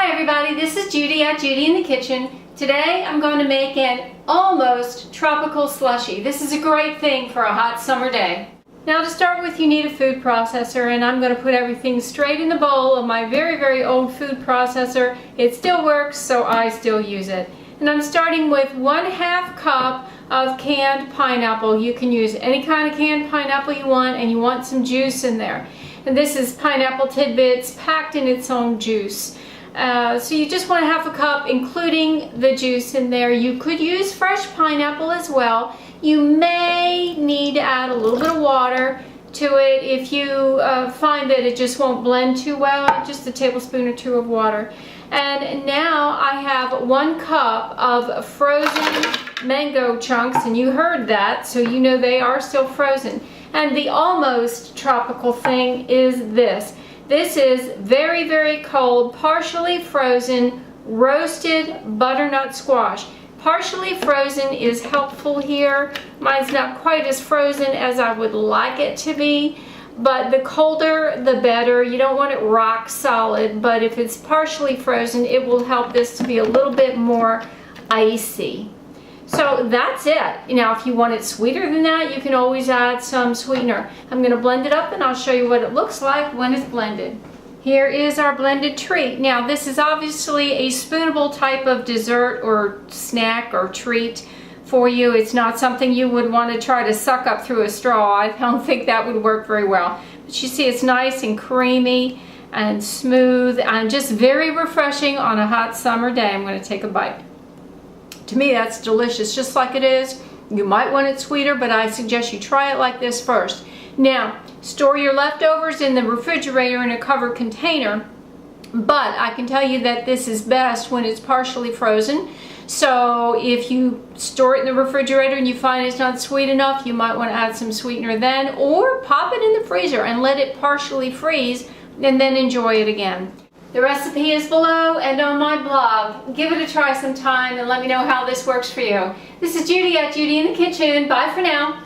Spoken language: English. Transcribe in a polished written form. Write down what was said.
Hi everybody, this is Judy at Judy in the Kitchen. Today I'm going to make an almost tropical slushy. This is a great thing for a hot summer day. Now to start with, you need a food processor, and I'm going to put everything straight in the bowl of my very old food processor. It still works, so I still use it. And I'm starting with 1/2 cup of canned pineapple. You can use any kind of canned pineapple you want, and you want some juice in there. And this is pineapple tidbits packed in its own juice. So you just want 1/2 cup, including the juice in there. You could use fresh pineapple as well. You may need to add a little bit of water to it if you find that it just won't blend too well, just a tablespoon or 2 of water. And now I have 1 cup of frozen mango chunks, and you heard that, so you know they are still frozen. And the almost tropical thing is this. This is very cold, partially frozen, roasted butternut squash. Partially frozen is helpful here. Mine's not quite as frozen as I would like it to be, but the colder the better. You don't want it rock solid, but if it's partially frozen, it will help this to be a little bit more icy. So that's it. Now if you want it sweeter than that, you can always add some sweetener. I'm going to blend it up and I'll show you what it looks like when it's blended. Here is our blended treat. Now this is obviously a spoonable type of dessert or snack or treat for you. It's not something you would want to try to suck up through a straw. I don't think that would work very well. But you see, it's nice and creamy and smooth and just very refreshing on a hot summer day. I'm going to take a bite. To me, that's delicious, just like it is. You might want it sweeter, but I suggest you try it like this first. Now, store your leftovers in the refrigerator in a covered container, but I can tell you that this is best when it's partially frozen. So if you store it in the refrigerator and you find it's not sweet enough, you might want to add some sweetener then, or pop it in the freezer and let it partially freeze and then enjoy it again. The recipe is below and on my blog. Give it a try sometime and let me know how this works for you. This is Judy at Judy in the Kitchen. Bye for now.